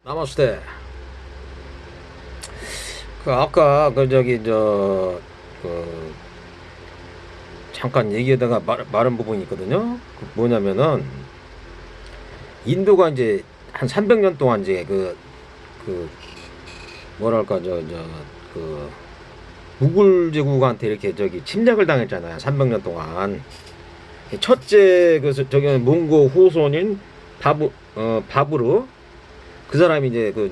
나마스테. 그 아까 잠깐 얘기하다가 말한 부분이 있거든요. 그 뭐냐면은 인도가 이제 한 300년 동안 이제 그 뭐랄까 그 무굴 제국한테 이렇게 침략을 당했잖아요. 300년 동안. 첫째 저기 몽고 후손인 바브르, 그 사람이 이제 그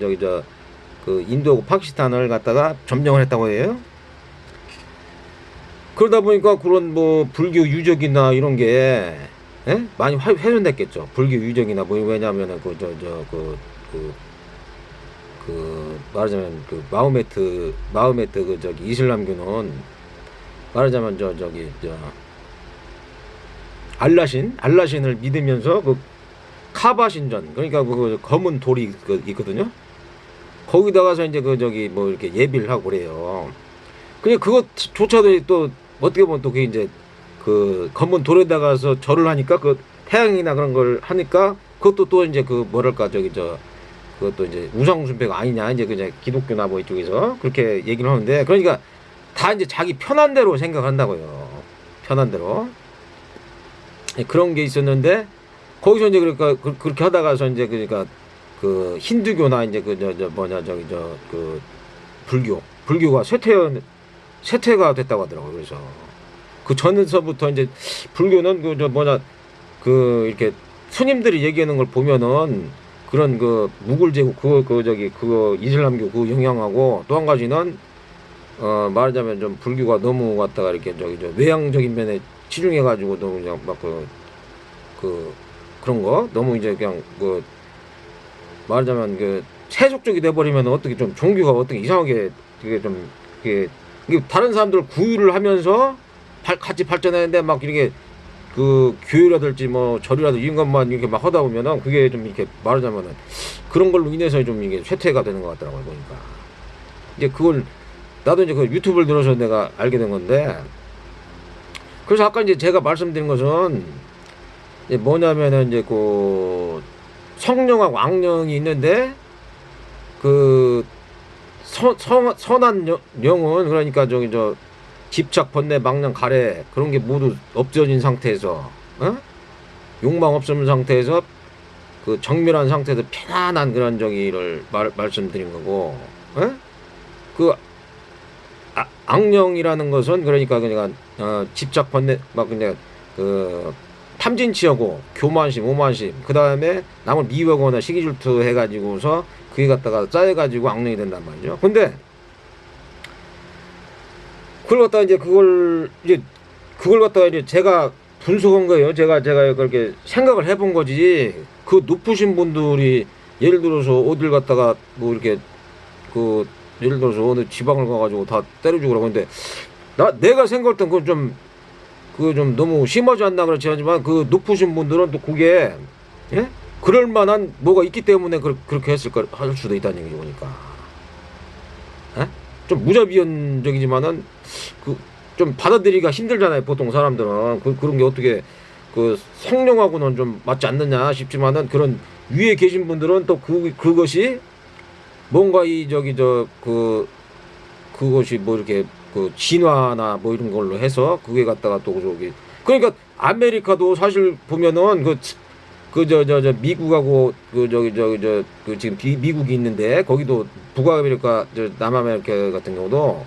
인도하고 파키스탄을 갖다가 점령을 했다고 해요. 그러다 보니까 그런 뭐 불교 유적이나 이런 게 많이 훼손됐겠죠. 불교 유적이나 뭐 왜냐하면은 말하자면 그 마호메트 이슬람교는 말하자면 알라신을 믿으면서 그 카바 신전, 그러니까 그 검은 돌이 있거든요. 거기다가서 이제 뭐 이렇게 예비를 하고 그래요. 그냥 그것조차도 또 어떻게 보면 또 그게 이제 그 검은 돌에다가서 절을 하니까 그 태양이나 그런 걸 하니까 그것도 또 이제 그 뭐랄까 그것도 이제 우상숭배가 아니냐, 이제 그냥 기독교나 뭐 이쪽에서 그렇게 얘기를 하는데, 그러니까 다 이제 자기 편한 대로 생각한다고요. 편한 대로. 그런 게 있었는데 거기서 이제 그러니까 그렇게 하다가서 이제 그러니까 그 힌두교나 이제 그 불교가 쇠퇴가 됐다고 하더라고요. 그래서 그 전에서부터 이제 불교는 그 이렇게 스님들이 얘기하는 걸 보면은 그런 그 무굴 제국 그거 이슬람교 그 영향하고, 또 한 가지는 말하자면 좀 불교가 너무 갖다가 이렇게 외향적인 면에 치중해 가지고 너무 그냥 막 그런 거 너무 이제 그냥 말하자면 세속적이 돼 버리면 어떻게 좀 종교가 어떻게 이상하게 이게 다른 사람들 구유를 하면서 같이 발전하는데 막 이렇게 그 교회라든지 뭐 절이라든지 이런 것만 이렇게 막 하다 보면은 그게 좀 이렇게 말하자면은 그런 걸로 인해서 좀 이게 쇠퇴가 되는 것 같더라고요. 보니까 이제 그걸 나도 이제 그 유튜브를 들어서 내가 알게 된 건데, 그래서 아까 이제 제가 말씀드린 것은 이제 뭐냐면은 이제 그 성령하고 악령이 있는데 그 선한 영은 그러니까 집착, 번뇌, 망령, 가래 그런 게 모두 없어진 상태에서 욕망 없는 상태에서 그 정밀한 상태에서 편안한 그런 저기를 말씀드린 거고, 그 악령이라는 것은 그러니까 집착, 번뇌 막 그냥 그 탐진치하고 교만심, 오만심, 그 다음에 남을 미워하거나 시기질투 해가지고서 그게 갖다가 쌓여가지고 악령이 된단 말이죠. 근데 그걸 갖다가 그걸 갖다가 이제 제가 분석한 거예요. 제가 그렇게 생각을 해본 거지. 그 높으신 분들이 예를 들어서 어딜 갔다가 뭐 이렇게 예를 들어서 어느 지방을 가가지고 다 때려주고 그러고, 근데 내가 생각할 땐 그건 좀 너무 심하지 않나 그렇지 하지만 그 높으신 분들은 또 그게 그럴 만한 뭐가 있기 때문에 그렇게 할 수도 있다는 얘기죠. 보니까 좀 무자비현적이지만은 좀 받아들이기가 힘들잖아요. 보통 사람들은 그런 게 어떻게 그 성령하고는 좀 맞지 않느냐 싶지만은, 그런 위에 계신 분들은 또 그것이 뭔가 그것이 뭐 이렇게 그 진화나 뭐 이런 걸로 해서 그게 갖다가 또 그러니까 아메리카도 사실 보면은 미국하고 지금 미국이 있는데 거기도 북아메리카 남아메리카 같은 경우도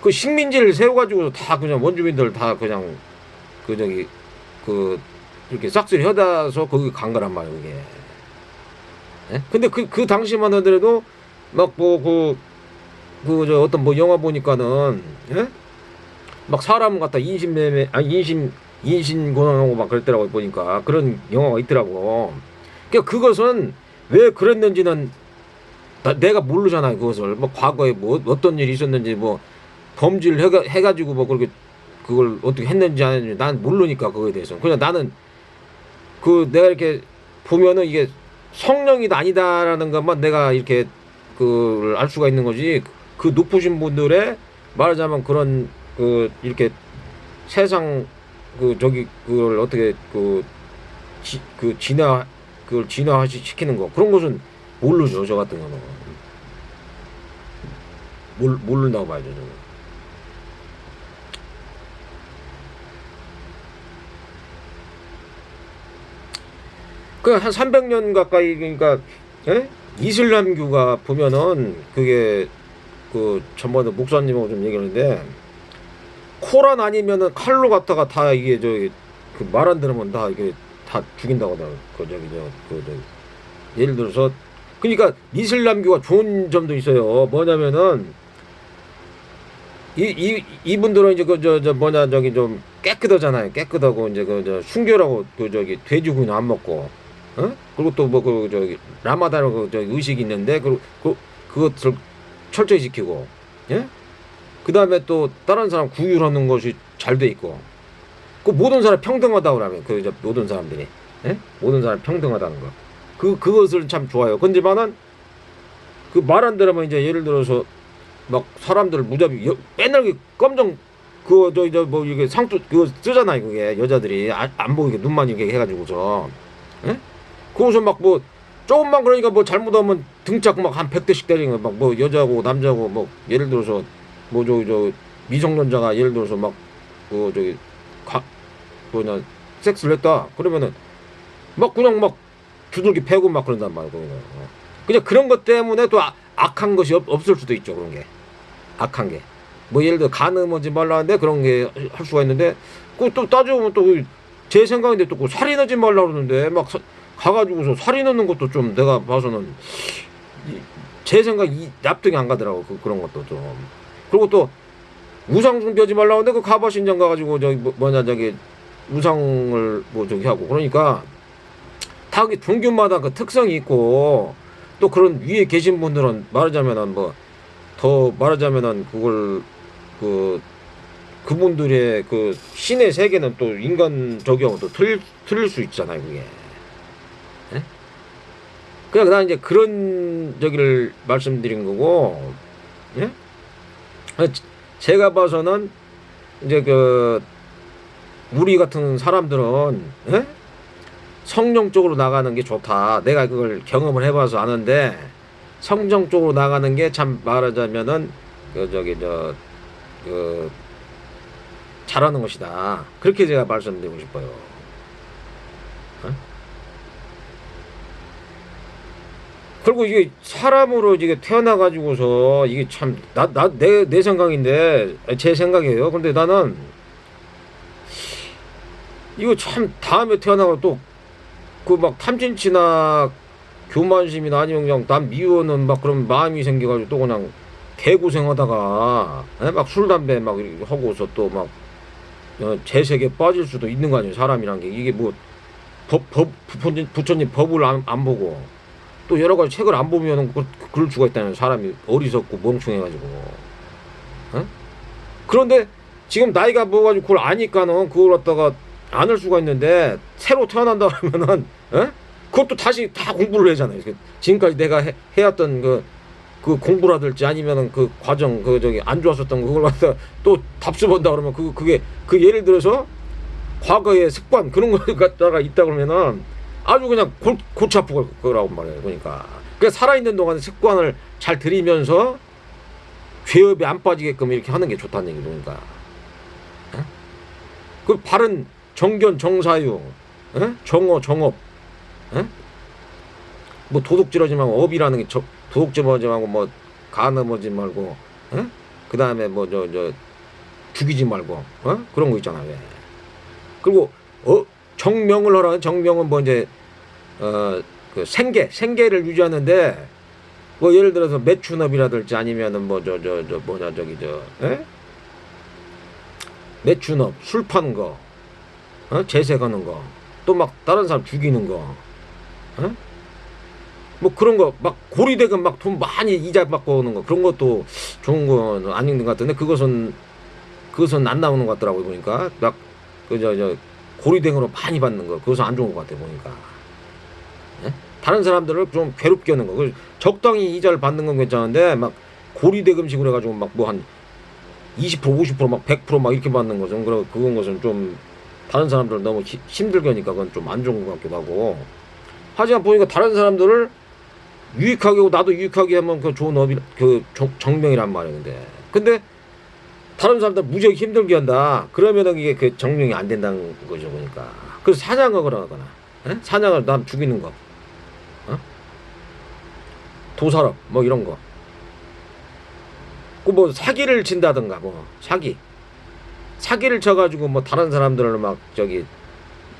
그 식민지를 세워가지고 다 그냥 원주민들 다 그냥 이렇게 싹쓸이 해다서 거기 간 거란 말이에요, 이게. 근데 그 당시만 하더라도 막 어떤 뭐 영화 보니까는 막 사람 갖다 인신고난하고 막 그랬더라고. 보니까 그런 영화가 있더라고. 그러니까 그것은 왜 그랬는지는 내가 모르잖아요. 그것을 뭐 과거에 뭐 어떤 일이 있었는지 뭐 범죄를 해가지고 뭐 그걸 어떻게 했는지 안 했는지 난 모르니까 그거에 대해서 그냥 나는 내가 이렇게 보면은 이게 성령이다 아니다라는 것만 내가 이렇게 그걸 알 수가 있는 거지. 그 높으신 분들의 말하자면 그런 이렇게 세상 그걸 어떻게 그걸 진화시키는 거, 그런 것은 모르죠. 저 같은 경우는 모른다고 봐야죠. 저는. 그 한 300년 가까이 그러니까 예? 이슬람교가 보면은 그게 그 전번에 목사님하고 좀 얘기하는데 코란 아니면은 칼로 갖다가 다 이게 저기 그 말 안 들으면 다 이게 다 죽인다고 하더라고. 그 저기 예를 들어서 그러니까 이슬람교가 좋은 점도 있어요. 뭐냐면은 이분들은 이제 그 저 뭐냐 저기 좀 깨끗하잖아요. 깨끗하고 이제 그 저 순결하고 그 저기 돼지고기는 안 먹고, 어? 그리고 또 뭐 그 저기 라마단 그 저 의식이 있는데 그것을 철저히 지키고, 예? 그 다음에 또 다른 사람 구휼하는 것이 잘 돼 있고, 그 모든 사람 평등하다고 그러면 그 저 모든 사람들이, 예? 모든 사람 평등하다는 거. 그것을 참 좋아요. 근데만은 그 말 안 들으면 이제 예를 들어서 막 사람들 무자비 맨날 그 검정 그거 저 뭐 이게 상투 그거 쓰잖아요. 그게 여자들이 안 보이게 눈만 이렇게 해가지고서, 예? 그것을 막 뭐 조금만 그러니까 뭐 잘못하면 등짝 막 한 100대씩 때리는 거 막 뭐 여자고 남자고 뭐 예를 들어서 뭐 저 미성년자가 예를 들어서 막 그 저기 뭐냐 섹스를 했다 그러면은 막 그냥 막 두들기 패고 막 그런단 말이야. 그냥 그런 것 때문에 또 악한 것이 없을 수도 있죠. 그런 게 악한 게 뭐 예를 들어 간음하지 말라는데 그런 게 할 수가 있는데 그 또 따져보면 또 제 생각인데 또 그 살인하지 말라 그러는데 막 가가지고서 살인하는 것도 좀 내가 봐서는 제 생각이 납득이 안 가더라고. 그런 것도 좀. 그리고 또 우상 숭배하지 말라 하는데 그 가바신장 가가지고 저기 뭐냐 저기 우상을 뭐 저기 하고 그러니까 다 종교마다 그 특성이 있고 또 그런 위에 계신 분들은 말하자면은 뭐 더 말하자면은 그걸 그분들의 그 신의 세계는 또 인간적이하고 또 틀릴 수 있잖아요. 그게. 예? 그냥 난 이제 그런 저기를 말씀드린 거고, 예? 제가 봐서는 이제 그 우리 같은 사람들은, 예? 성령 쪽으로 나가는 게 좋다. 내가 그걸 경험을 해봐서 아는데 성령 쪽으로 나가는 게 참 말하자면은 그 저기 그 잘하는 것이다. 그렇게 제가 말씀드리고 싶어요. 어? 그리고 이게 사람으로 이게 태어나 가지고서 이게 참 내 생각인데 제 생각이에요. 근데 나는 이거 참 다음에 태어나고 또 그 막 탐진치나 교만심이나 아니면 그냥 남 미워는 막 그런 마음이 생겨가지고 또 그냥 개고생하다가 막 술 담배 막 이렇게 하고서 또 막 재색에 빠질 수도 있는 거 아니에요. 사람이란 게 이게 뭐 부처님 법을 안 보고 또 여러 가지 책을 안 보면은 그럴 수가 있다는 사람이 어리석고 멍청해가지고. 어? 그런데 지금 나이가 먹어가지고 그걸 아니까는 그걸 갖다가 안 할 수가 있는데 새로 태어난다 그러면은 그것도 다시 다 공부를 하잖아요. 지금까지 내가 해왔던 그 공부라든지 아니면은 그 과정 그 저기 안 좋았었던 그걸 갖다 또 답습한다 그러면 그게 예를 들어서 과거의 습관 그런 거 갖다가 있다 그러면은 아주 그냥 골치 아프고 그러고 말이에요. 그러니까 살아있는 동안에 습관을 잘 들이면서 죄업에 안 빠지게끔 이렇게 하는 게 좋다는 얘기죠. 그러니까 그 바른 정견 정사유 정어 정업 뭐 도둑질하지 말고 업이라는 게 도둑질하지 말고 뭐 간음하지 말고 그 다음에 뭐 저 죽이지 말고 그런 거 있잖아요. 왜. 그리고 정명을 하라는 정명은 뭐 이제 그 생계를 유지하는데 뭐 예를 들어서 매춘업이라든지 아니면은 뭐 저 뭐냐 저기 매춘업 술 파는 거 재색하는 거 또 막 다른 사람 죽이는 거 뭐 그런 거 막 고리대금 막 돈 많이 이자 받고 오는 거 그런 것도 좋은 건 아닌 것 같은데 그것은 안 나오는 것 같더라고요. 보니까 막 저 고리대금으로 많이 받는 거 그것은 안 좋은 것 같아요. 보니까 다른 사람들을 좀 괴롭게 하는 거 적당히 이자를 받는 건 괜찮은데 막 고리대금식으로 해가지고 막 뭐 한 20% 50% 막 100% 막 이렇게 받는 것은 그건 것은 좀 다른 사람들 너무 힘들게 하니까 그건 좀 안 좋은 것 같기도 하고. 하지만 보니까 다른 사람들을 유익하게 하고 나도 유익하게 하면 그 좋은 업이 그 정명이란 말이에요. 근데 다른 사람들 무지하게 힘들게 한다. 그러면은 이게 그 정명이 안 된다는 거죠, 보니까. 그래서 사냥을 하거나, 사냥을 남 죽이는 거, 도살업 뭐 이런 거. 그 뭐 사기를 친다든가 뭐 사기를 쳐가지고 뭐 다른 사람들을 막 저기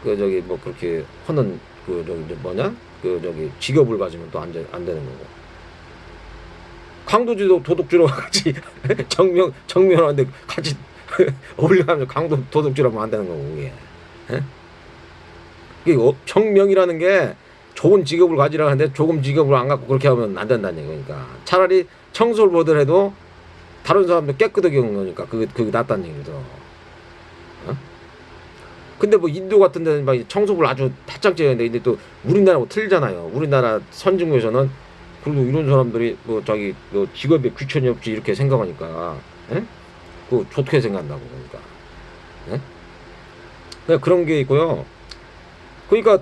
뭐 그렇게 하는 그 저기 뭐냐 그 저기 직업을 가지면 또 안 되는 거고. 강도지도 도둑질하고 같이 정명하는데 같이 어울려가면서 강도 도둑질하면 안 되는 거고 이게. 이게 정명이라는 게 좋은 직업을 가지라 하는데 좋은 직업을 안 갖고 그렇게 하면 안 된다는 얘기니까. 차라리 청소를 보더라도 다른 사람들 깨끗하게 하는 거니까 그게 낫다는 얘기죠. 근데 뭐 인도 같은 데는 막 청소를 아주 타짱 째는데 근데 또 우리나라하고 틀리잖아요. 우리나라 선진국에서는 그리고 이런 사람들이 뭐 자기 뭐 직업에 귀천이 없지 이렇게 생각하니까 그 좋게 생각한다고 그러니까. 네, 그런 게 있고요. 그러니까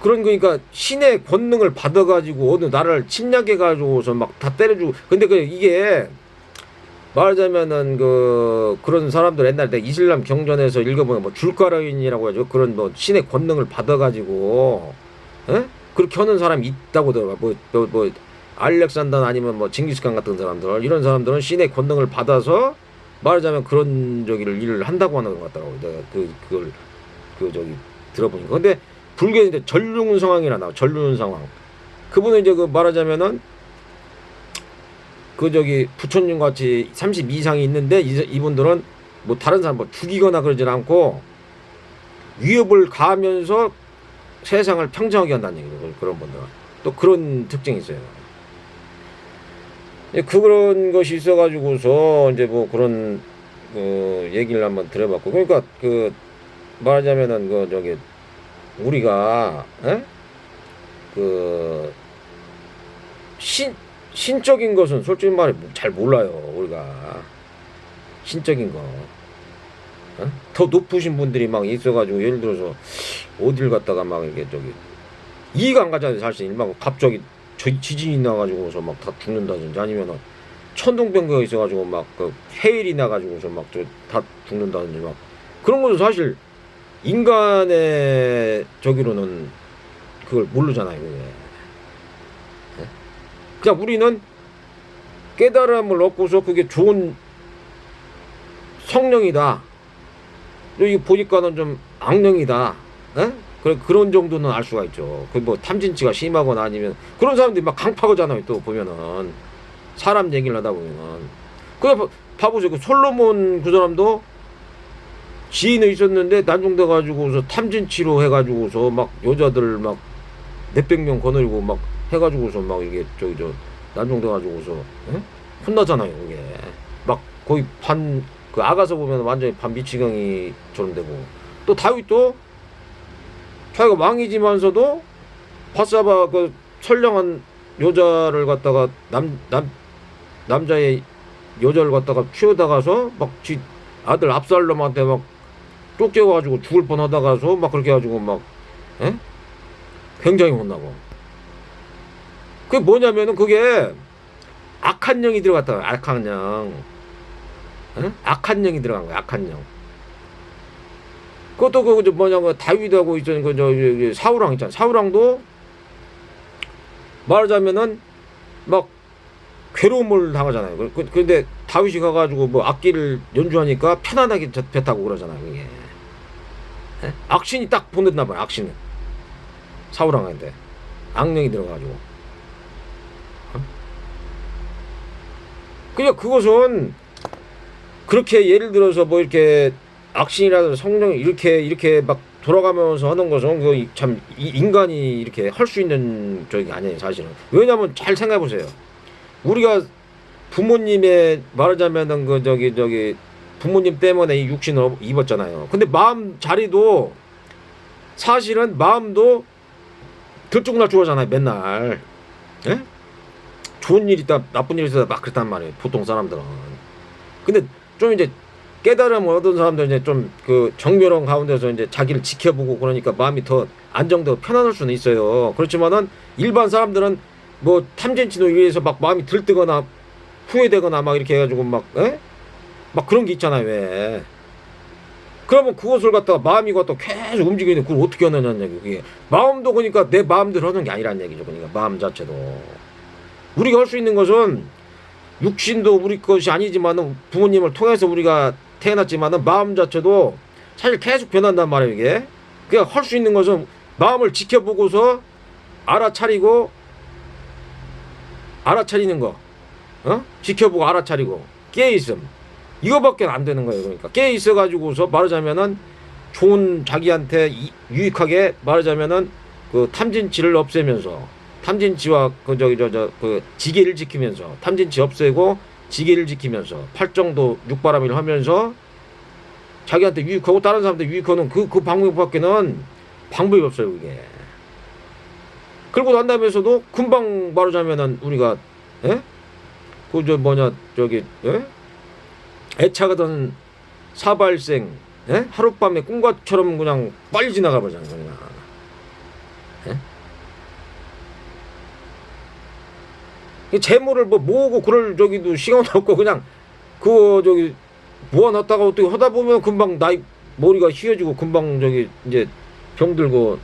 그런 거니까 신의 권능을 받아가지고 어느 나라를 침략해가지고서 막 다 때려주고. 근데 이게 말하자면은 그런 사람들 옛날 때 이슬람 경전에서 읽어보면 뭐 줄가라인이라고 하죠. 그런 뭐 신의 권능을 받아가지고 그렇게 하는 사람이 있다고 하더라고요. 뭐 알렉산더 아니면 뭐 징기스칸 같은 사람들 이런 사람들은 신의 권능을 받아서 말하자면 그런 저기를 일을 한다고 하는 것 같더라고요. 내가 그걸 저기 들어보니까. 근데 불교에 이제 전륜성왕이라 나와. 전륜성왕. 그분은 이제 말하자면은 저기 부처님 같이 30 이상이 있는데 이분들은 뭐 다른 사람 뭐 죽이거나 그러질 않고 위협을 가하면서 세상을 평정하게 한다는 얘기죠. 그런 분들은 또 그런 특징이 있어요. 그런 것이 있어가지고서 이제 뭐 그런 얘기를 한번 들어봤고. 그러니까 말하자면은 저기 우리가 신적인 것은 솔직히 말해 잘 몰라요. 우리가 신적인 거. 더 높으신 분들이 막 있어가지고 예를 들어서 어딜 갔다가 막 이게 저기 이해가 안 가잖아요. 사실 막 갑자기 지진이 나가지고서 막 다 죽는다든지 아니면은 천둥병기가 있어가지고 막 해일이 나가지고서 막 다 죽는다든지 막 그런 것도 사실 인간의 저기로는 그걸 모르잖아요. 그게. 그냥 우리는 깨달음을 얻고서 그게 좋은 성령이다. 여기 보니까는 좀 악령이다. 그런 정도는 알 수가 있죠. 뭐 탐진치가 심하거나 아니면 그런 사람들이 막 강파하잖아요. 또 보면은 사람 얘기를 하다 보면은 그냥 봐보세요. 그 솔로몬 그 사람도 지인이 있었는데 난중돼 가지고서 탐진치로 해가지고서 막 여자들 막 몇백 명 거느리고 막 해가지고서 막 이게 난중돼 가지고서 혼나잖아요. 이게 막 거의 그 아가서 보면 완전히 반 미치광이처럼 되고. 또 다윗도 자기가 왕이지만서도 바사바 그 선량한 여자를 갖다가 남자의 여자를 갖다가 키우다가서 막 지 아들 압살롬한테 막 쫓겨가지고 죽을 뻔하다가서 막 그렇게 해가지고 막 굉장히 혼나고. 그게 뭐냐면은 그게 악한 영이 들어갔다. 악한 영. 악한 영이 들어간 거야. 악한 영. 그것도 다윗하고 있던 사울왕 있잖아. 사울왕도 말하자면은 막 괴로움을 당하잖아요. 그런데 다윗이 가가지고 뭐 악기를 연주하니까 편안하게 배 타고 그러잖아요. 그게. 악신이 딱 보냈나 봐요. 악신은 사울왕한테 악령이 들어가가지고. 그러니까 그것은 그렇게 예를 들어서 뭐 이렇게 악신이라든지 성령이 이렇게 막 돌아가면서 하는 것은 참 인간이 이렇게 할 수 있는 적이 아니에요. 사실은. 왜냐하면 잘 생각해 보세요. 우리가 부모님의 말하자면은 부모님 때문에 이 육신을 입었잖아요. 근데 마음 자리도 사실은 마음도 들쭉날쭉하잖아요. 맨날. 예? 좋은 일 있다 나쁜 일 있다 막 그랬단 말이에요. 보통 사람들은. 근데 좀 이제 깨달음을 얻은 사람들은 이제 좀 정멸원 가운데서 이제 자기를 지켜보고 그러니까 마음이 더 안정되고 편안할 수는 있어요. 그렇지만은 일반 사람들은 뭐 탐진치로 위해서 막 마음이 들뜨거나 후회되거나 막 이렇게 해가지고 막 막 그런 게 있잖아요. 왜? 그러면 그것을 갖다가 마음이 갖다 계속 움직이는데 그걸 어떻게 하느냐는 얘기. 그게 마음도 그러니까 내 마음대로 하는 게 아니란 얘기죠. 그러니까 마음 자체도 우리가 할 수 있는 것은 육신도 우리 것이 아니지만은 부모님을 통해서 우리가 태어났지만은 마음 자체도 사실 계속 변한단 말이에요. 이게 그러니까 할 수 있는 것은 마음을 지켜보고서 알아차리고 알아차리는 거, 지켜보고 알아차리고 깨있음. 이거밖에 안 되는 거예요. 그러니까 깨 있어 가지고서 말하자면은 좋은 자기한테 유익하게 말하자면은 그 탐진치를 없애면서 탐진치와 그 저기 그 지게를 지키면서 탐진치 없애고 지게를 지키면서 팔정도 육바람일 하면서 자기한테 유익하고 다른 사람한테 유익하는 그 방법밖에는 방법이 없어요. 그게. 그러고 난 다음에서도 금방 말하자면은 우리가 그 저 뭐냐 저기 애착하던 사발생 하룻밤에 꿈과처럼 그냥 빨리 지나가 버잖아요. 그냥 재물을 뭐 모으고 그럴 저기도 시간도 없고 그냥 그거 저기 모아놨다가 어떻게 하다 보면 금방 나이 머리가 휘어지고 금방 저기 이제 병들고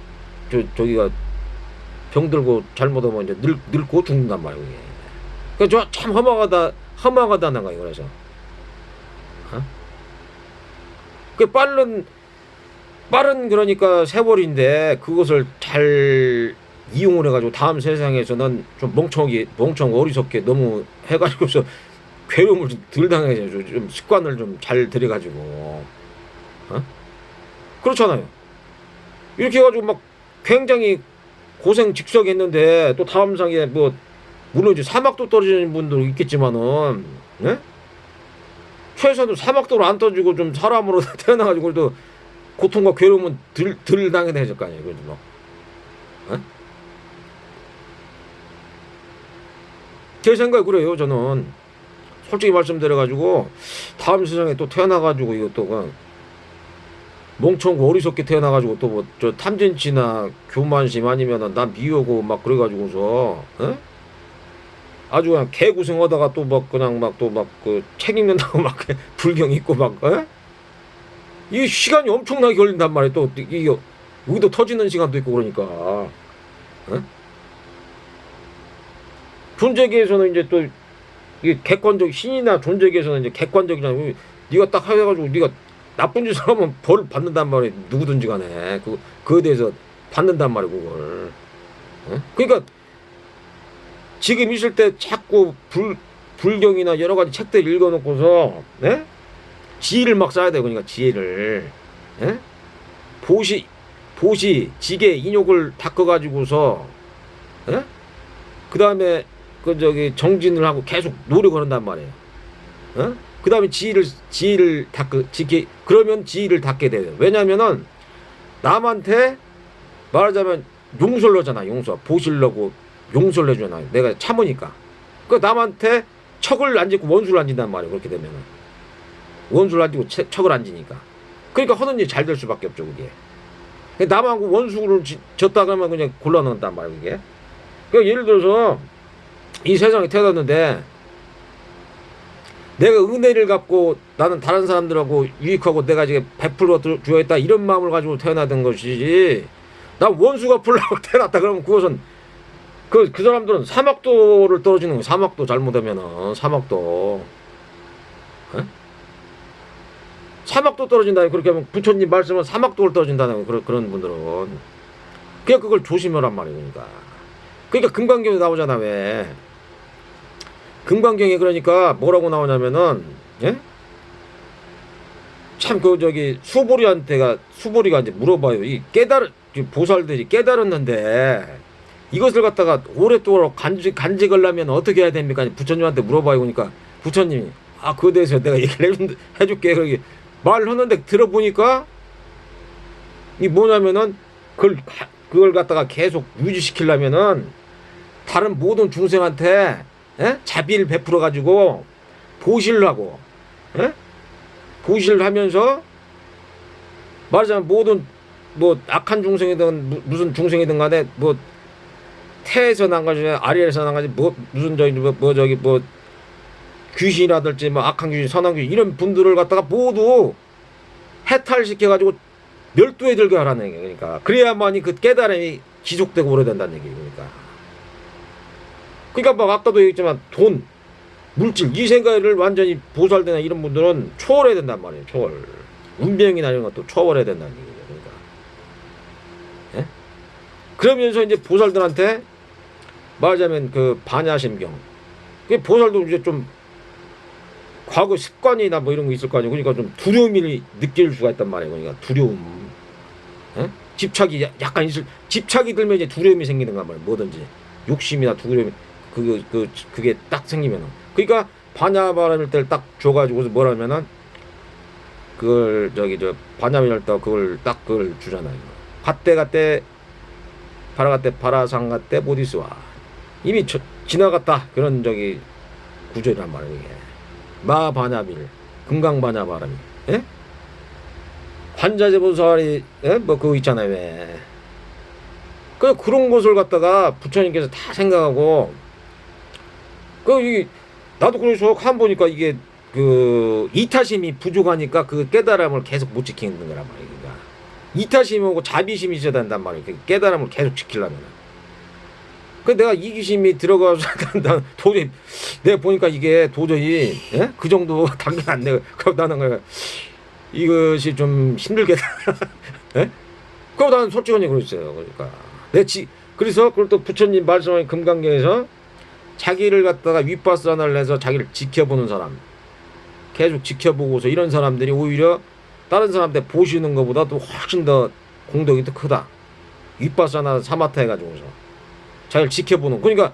저기가 병들고 잘못하면 이제 늙고 죽는단 말이에요. 그러니까 참 허망하다는 거예요. 그래서. 그 빠른 그러니까 세월인데 그것을 잘 이용을 해가지고 다음 세상에서는 좀 멍청 어리석게 너무 해가지고서 괴로움을 좀 덜 당해야죠. 좀 습관을 좀 잘 들여가지고 그렇잖아요. 이렇게 해가지고 막 굉장히 고생 직석했는데 또 다음 상에 뭐 물론 이제 사막도 떨어지는 분도 있겠지만은 최소한 사막도로 안 떠지고 좀 사람으로 태어나가지고 또 고통과 괴로움은 덜 당해야 될 거 아니에요. 그래도 뭐. 제 생각이 그래요. 저는 솔직히 말씀드려가지고 다음 세상에 또 태어나가지고 이것도 그냥 멍청고 어리석게 태어나가지고 또 뭐 저 탐진치나 교만심 아니면은 나 미워고 막 그래가지고서 아주 그냥 개구생하다가 또 막 그냥 막 또 막 그 책 읽는다고 막 불경 있고 막 이 시간이 엄청나게 걸린단 말이에요. 또 이게 여기도 터지는 시간도 있고 그러니까 존재계에서는 이제 또 이게 객관적 신이나 존재계에서는 이제 객관적이잖아요. 네가 딱 해가지고 네가 나쁜 짓을 하면 벌을 받는단 말이에요. 누구든지 간에 그거에 대해서 받는단 말이에요. 그걸 그러니까 지금 있을 때 자꾸 불경이나 여러 가지 책들 읽어놓고서 지혜를 막 쌓아야 돼요. 그러니까 지혜를 보시 지게 인욕을 닦아가지고서 그 다음에 그 저기 정진을 하고 계속 노력을 한단 말이에요. 그 다음에 지혜를 그러면 지혜를 닦게 돼요. 왜냐면은 남한테 말하자면 용서를 하잖아. 보시려고 용서를 해주잖아요. 내가 참으니까. 그 남한테 척을 안 짓고 원수를 안 짓단 말이에요. 그렇게 되면은 원수를 안 짓고 척을 안 지니까. 그러니까 하는 일이 잘 될 수밖에 없죠. 그게. 남하고 원수를 졌다 그러면 그냥 곤란한단 말이에요. 그게. 그러니까 예를 들어서 이 세상에 태어났는데 내가 은혜를 갖고 나는 다른 사람들하고 유익하고 내가 지금 베풀어 주어야겠다 이런 마음을 가지고 태어나던 것이지 나 원수가 풀려고 태어났다 그러면 그것은 그 사람들은 사막도를 떨어지는 거예요. 사막도 잘못하면은 사막도 사막도 떨어진다. 그렇게 하면 부처님 말씀은 사막도를 떨어진다는 그런 분들은 그냥 그걸 조심하란 말이에요. 그러니까 금강경에 나오잖아. 왜 금강경에 그러니까 뭐라고 나오냐면은 참 그 저기 수보리가 이제 물어봐요. 보살들이 깨달았는데 이것을 갖다가 오랫동안 간직하려면 어떻게 해야 됩니까? 부처님한테 물어봐요. 그러니까 부처님이 그거에 대해서 내가 얘기를 해줄게. 그러게 말을 하는데 들어보니까 이 뭐냐면은 그걸 갖다가 계속 유지시키려면은 다른 모든 중생한테 자비를 베풀어 가지고 보시를 하고 보시를 하면서 말하자면 모든 뭐 악한 중생이든 무슨 중생이든 간에 뭐 태에서 난 거지 아래에서 난 거지 뭐 무슨 저기 뭐 저기 뭐 귀신이라든지 뭐 악한 귀신 선한 귀신 이런 분들을 갖다가 모두 해탈시켜 가지고 멸도에 들게 하라는 얘기예요. 그러니까 그래야만이 그 깨달음이 지속되고 오래된다는 얘기예요. 그러니까 막 아까도 얘기했지만 돈, 물질 이 생각을 완전히 보살되나 이런 분들은 초월해야 된단 말이에요. 초월. 운명이나 이런 것도 초월해야 된다는 얘기예요. 그러니까. 예? 그러면서 이제 보살들한테 말하자면 그 반야심경. 그 보살도 이제 좀 과거 습관이나 뭐 이런 거 있을 거 아니에요. 그러니까 좀 두려움을 느낄 수가 있단 말이에요. 그러니까 두려움. 예? 집착이 약간 있을, 집착이 들면 이제 두려움이 생기는 거 말이에요. 뭐든지. 욕심이나 두려움이, 그게 딱 생기면은. 그러니까 반야바람일 때를 딱 줘가지고서 뭐라면은 그걸 반야바람일 때 그걸 딱 그걸 주잖아요. 갓때 바라갓때 바라상갓때 보디스와 이미 지나갔다 그런 구절이란 말이에요. 이게. 마반야빌 금강반야바람이 예? 관자재보살이 예? 뭐 그거 있잖아요. 왜 그런 것을 갖다가 부처님께서 다 생각하고 이 나도 그래서 한 보니까 이게 그 이타심이 부족하니까 그 깨달음을 계속 못 지키는 거란 말이에요. 그러니까 이타심하고 자비심이 있어야 된단 말이에요. 깨달음을 계속 지키려면. 그 내가 이기심이 들어가서 도저히 내가 보니까 이게 도저히 예? 그 정도 단계 안 내가 그럼 나는 이것이 좀 힘들겠다. 예? 그럼 나는 솔직하게 그랬어요. 그러니까 그래서 그걸 또 부처님 말씀하신 금강경에서 자기를 갖다가 윗바사나를 해서 자기를 지켜보는 사람 계속 지켜보고서 이런 사람들이 오히려 다른 사람들 보시는 것보다 또 훨씬 더 공덕이 더 크다. 윗바사나 사마타 해가지고서 자기를 지켜보는 그러니까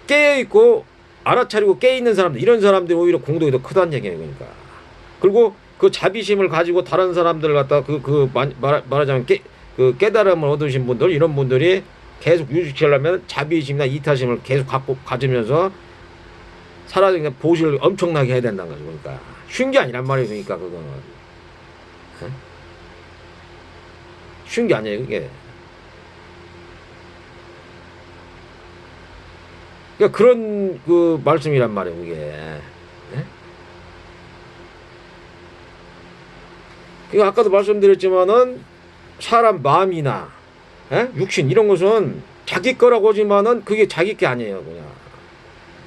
깨어있고 알아차리고 깨어있는 사람들 이런 사람들이 오히려 공덕이 더 크다는 얘기예요. 그러니까 그리고 그 자비심을 가지고 다른 사람들을 갖다가 말하자면 그 깨달음을 얻으신 분들 이런 분들이 계속 유지시키려면 자비심이나 이타심을 계속 가지면서 살아가는 보시를 엄청나게 해야 된다는 거죠. 그러니까 쉬운 게 아니란 말이에요. 그러니까 그거는 쉬운 게 아니에요. 그게 그러니까 그런 그 말씀이란 말이에요. 그게 그러니까 아까도 말씀드렸지만은 사람 마음이나 육신 이런 것은 자기 거라고 하지만은 그게 자기 게 아니에요. 그냥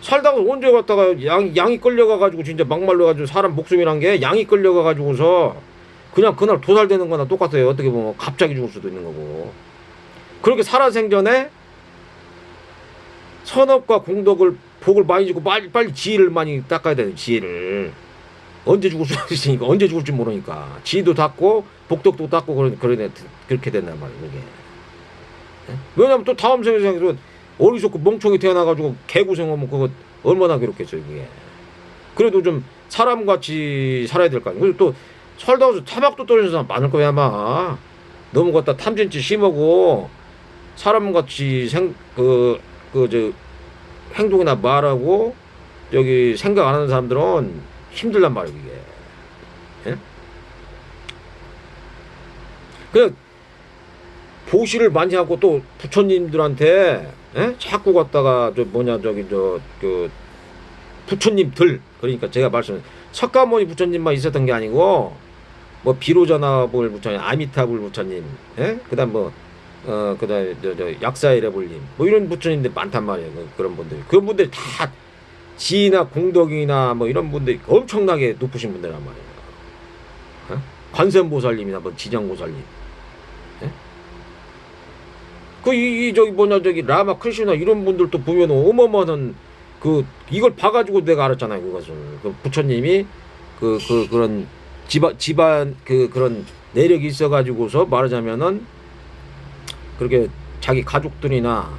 살다가 언제 갔다가 양이 끌려가가지고 진짜 막말로 가지고 사람 목숨이란 게 양이 끌려가가지고서 그냥 그날 도살되는 거나 똑같아요. 어떻게 보면 갑자기 죽을 수도 있는 거고 그렇게 살아생전에 선업과 공덕을 복을 많이 주고 빨리 지혜를 많이 닦아야 돼요. 지혜를 언제 죽을 수 있으니까 언제 죽을지 모르니까 지혜도 닦고 복덕도 닦고 그렇게 된단 말이에요. 그게. 왜냐면 또 다음 생에서 어리석고 멍청이 태어나가지고 개고생하면 그거 얼마나 괴롭겠어요. 그게. 그래도 좀 사람같이 살아야 될 거 아니에요. 그리고 또 살다가 타박도 떨어지는 사람 많을 거야 아마. 너무 갖다 탐진치 심하고 사람같이 행동이나 말하고 생각 안 하는 사람들은 힘들단 말이에요. 이게. 예? 그냥 보시를 많이 하고 또 부처님들한테 자꾸 갖다가 부처님들 그러니까 제가 석가모니 부처님만 있었던 게 아니고 뭐 비로자나볼 부처님, 아미타불 부처님, 그다음 그다음에 약사이레불님 뭐 이런 부처님들 많단 말이에요. 그런 분들이 다 지나 공덕이나 뭐 이런 분들이 엄청나게 높으신 분들란 말이에요. 관세음보살님이나 뭐 지장보살님. 라마 크리슈나 이런 분들도 보면 어마어마한 이걸 봐가지고 내가 알았잖아요. 그것을 부처님이 그런 집안 그런 내력이 있어가지고서 말하자면은 그렇게 자기 가족들이나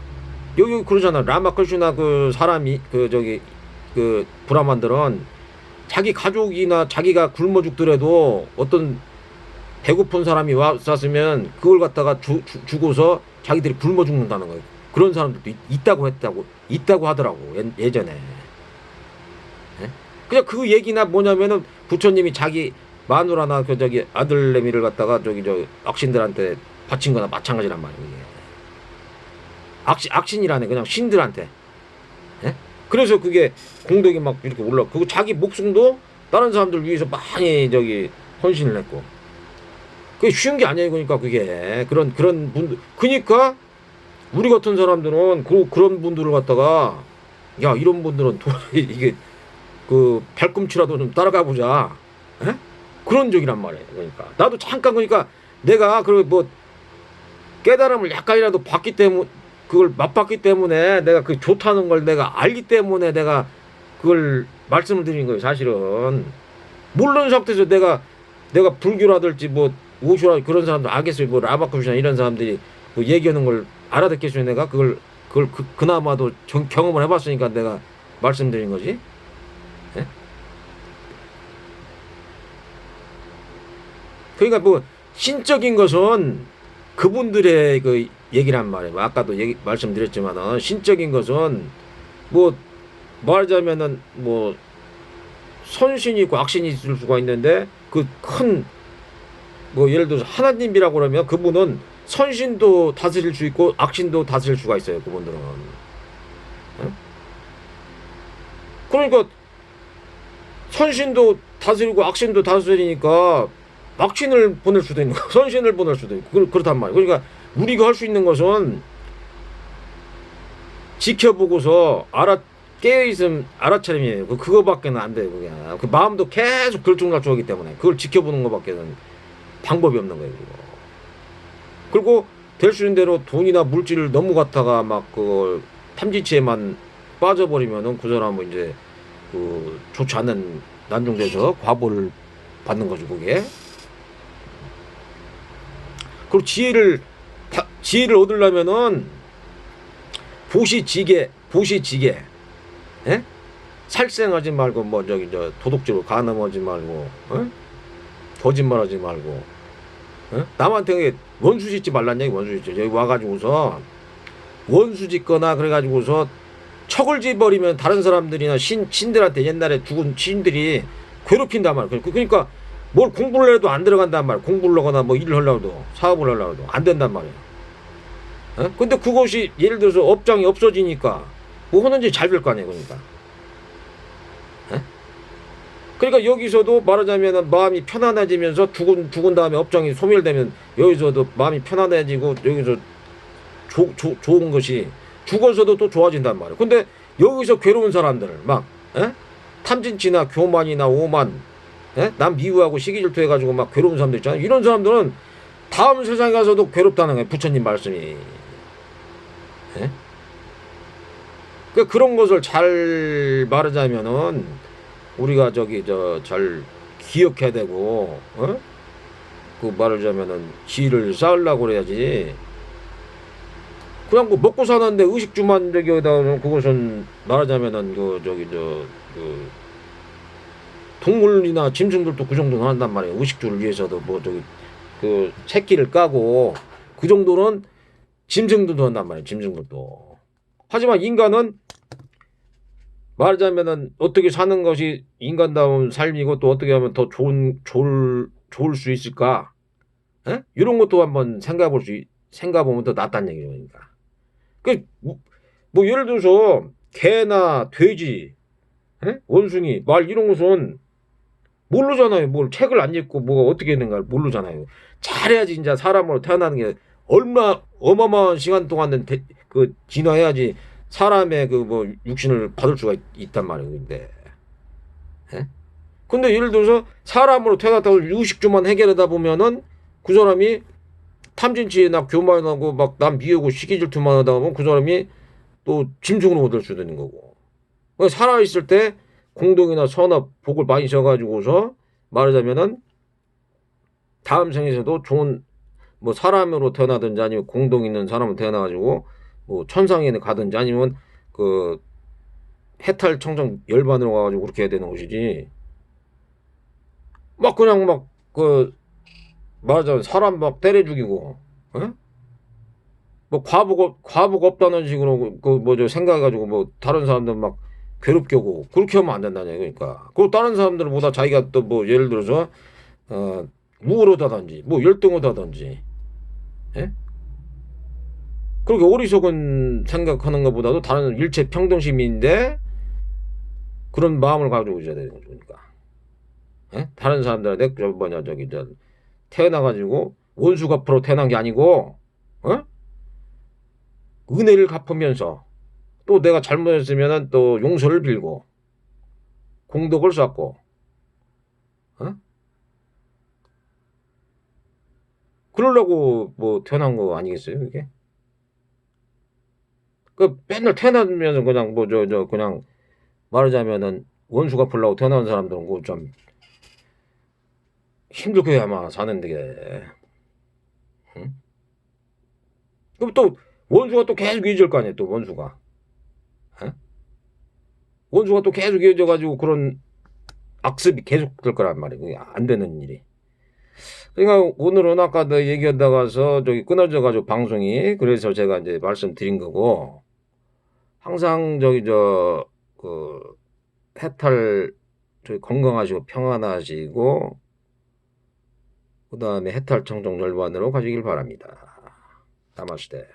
여기 그러잖아. 라마 크리슈나 사람이 브라만들은 자기 가족이나 자기가 굶어 죽더라도 어떤 배고픈 사람이 왔으면 그걸 갖다가 주고서 자기들이 굶어 죽는다는 거예요. 그런 사람들도 있다고 하더라고 예전에. 그냥 그 얘기나 뭐냐면은 부처님이 자기 마누라나 아들내미를 갖다가 악신들한테 바친 거나 마찬가지란 말이에요. 악신이라네 그냥 신들한테. 예? 그래서 그게 공덕이 막 이렇게 올라. 그리고 자기 목숨도 다른 사람들 위해서 많이 저기 헌신을 했고. 그게 쉬운 게 아니에요. 그러니까 그게 그런 분들. 그러니까 우리 같은 사람들은 그런 분들을 갖다가 야 이런 분들은 도저히 이게 그 발꿈치라도 좀 따라가 보자. 에? 그런 적이란 말이에요. 그러니까 나도 잠깐 그러니까 내가 그 뭐 깨달음을 약간이라도 받기 때문에 그걸 맛봤기 때문에 내가 그 좋다는 걸 내가 알기 때문에 내가 그걸 말씀을 드리는 거예요. 사실은 모르는 상태에서 내가 불교라든지 뭐 오쇼라 그런 사람들 알겠어요. 뭐 라바쿠시나 이런 사람들이 뭐 얘기하는 걸 알아듣겠어요. 내가 그걸 그나마도 경험을 해봤으니까 내가 말씀드린 거지. 예? 그러니까 뭐 신적인 것은 그분들의 그 얘기란 말이에요. 아까도 말씀드렸지만은 신적인 것은 뭐 말하자면은 뭐 선신이 있고 악신이 있을 수가 있는데 그 큰 뭐 예를 들어서 하나님이라고 그러면 그분은 선신도 다스릴 수 있고 악신도 다스릴 수가 있어요. 그분들은. 예? 그러니까 선신도 다스리고 악신도 다스리니까 악신을 보낼 수도 있는 거, 선신을 보낼 수도 있고 그렇단 말이에요. 그러니까 우리가 할 수 있는 것은 지켜보고서 깨어있음 알아차림이에요. 그거밖에는 안 돼요. 그냥 그 마음도 계속 들쭉날쭉하기 때문에 그걸 지켜보는 것밖에는 방법이 없는 거예요. 그리고 될 수 있는 대로 돈이나 물질을 너무 갖다가 막 그 탐지치에만 빠져버리면은 그 사람은 이제 그 좋지 않은 난중돼서 과보를 받는 거죠. 그게. 그리고 지혜를 얻으려면은 보시지게 예? 살생하지 말고 뭐 저기 도둑질로 간음하지 말고 거짓말하지 말고 남한테 원수 짓지 말란 얘기. 원수 짓지 여기 와가지고서 원수 짓거나 그래가지고서 척을 지버리면 다른 사람들이나 신들한테 옛날에 죽은 신들이 괴롭힌단 말이야. 그러니까 뭘 공부를 해도 안 들어간단 말이야. 공부를 하거나 뭐 일을 하려고 해도 사업을 하려고 해도 안 된단 말이야. 근데 그것이 예를 들어서 업장이 없어지니까 뭐 하는지 잘 될 거 아니에요. 그러니까. 그러니까 여기서도 말하자면 마음이 편안해지면서 죽은 다음에 업장이 소멸되면 여기서도 마음이 편안해지고 여기서 좋은 것이 죽어서도 또 좋아진단 말이에요. 근데 여기서 괴로운 사람들 막 탐진치나 교만이나 오만 남 미워하고 시기질투 해가지고 막 괴로운 사람들 있잖아요. 이런 사람들은 다음 세상에 가서도 괴롭다는 거예요. 부처님 말씀이. 그러니까 그런 것을 잘 말하자면은 우리가 잘 기억해야 되고 그 말하자면은 지혜를 쌓으려고 그래야지. 그냥 뭐 먹고 사는데 의식주만 저기에다 그것은 말하자면은 그 동물이나 짐승들도 그 정도는 한단 말이에요. 의식주를 위해서도 뭐 그 새끼를 까고 그 정도는 짐승들도 한단 말이에요. 짐승들도. 하지만 인간은 말하자면은 어떻게 사는 것이 인간다운 삶이고 또 어떻게 하면 더 좋을 수 있을까? 이런 것도 한번 생각해보면 더 낫다는 얘기죠. 그러니까. 뭐 예를 들어서 개나 돼지, 원숭이, 말 이런 것은 모르잖아요. 뭘 책을 안 읽고 뭐가 어떻게 했는가 모르잖아요. 잘해야지 이제 사람으로 태어나는 게 어마어마한 시간 동안 그 진화해야지 사람의 그 뭐 육신을 받을 수가 있단 말이에요. 근데 예를 들어서 사람으로 태어났다고 의식주만 해결하다 보면은 그 사람이 탐진치나 교만하고 막 남 미우고 시기질투만 하다 보면 그 사람이 또 짐승으로 얻을 수도 있는 거고. 살아있을 때 공덕이나 선업 복을 많이 져가지고서 말하자면은 다음 생에서도 좋은 뭐 사람으로 태어나든지 아니면 공덕 있는 사람으로 태어나가지고 뭐 천상에 가든지 아니면 그 해탈 청정 열반으로 가가지고 그렇게 해야 되는 것이지. 막 그냥 막 그 말하자면 사람 막 때려 죽이고 뭐 과복 없다는 식으로 그 뭐죠 생각해가지고 뭐 다른 사람들 막 괴롭게 하고 그렇게 하면 안 된다는 얘기. 그러니까 그리고 다른 사람들보다 자기가 또 뭐 예를 들어서 우월하다든지 뭐 열등하다든지 예? 그렇게 어리석은 생각하는 것보다도 다른 일체 평등 시민인데 그런 마음을 가지고 있어야 되는 거니까. 예? 다른 사람들한테 저 뭐냐 저기 저 태어나가지고 원수가 프로 태어난 게 아니고 어? 은혜를 갚으면서 또 내가 잘못했으면 또 용서를 빌고 공덕을 쌓고 어? 그러려고 뭐 태어난 거 아니겠어요 그게? 그 맨날 태어나면서 그냥 뭐 저 그냥 말하자면은 원수 갚으려고 태어난 사람들은 그좀 힘들게 아마 사는데 응? 그럼 또 원수가 또 계속 이어질 거 아니에요 또 원수가 어? 원수가 또 계속 이어져 가지고 그런 악습이 계속 될 거란 말이에요 그게 안 되는 일이 그러니까 오늘은 아까 너 얘기하다가서 저기 끊어져 가지고 방송이 그래서 제가 이제 말씀드린 거고 항상 저기 저 그 해탈 저기 건강하시고 평안하시고 그다음에 해탈 청정 열반으로 가시길 바랍니다. 나마스테.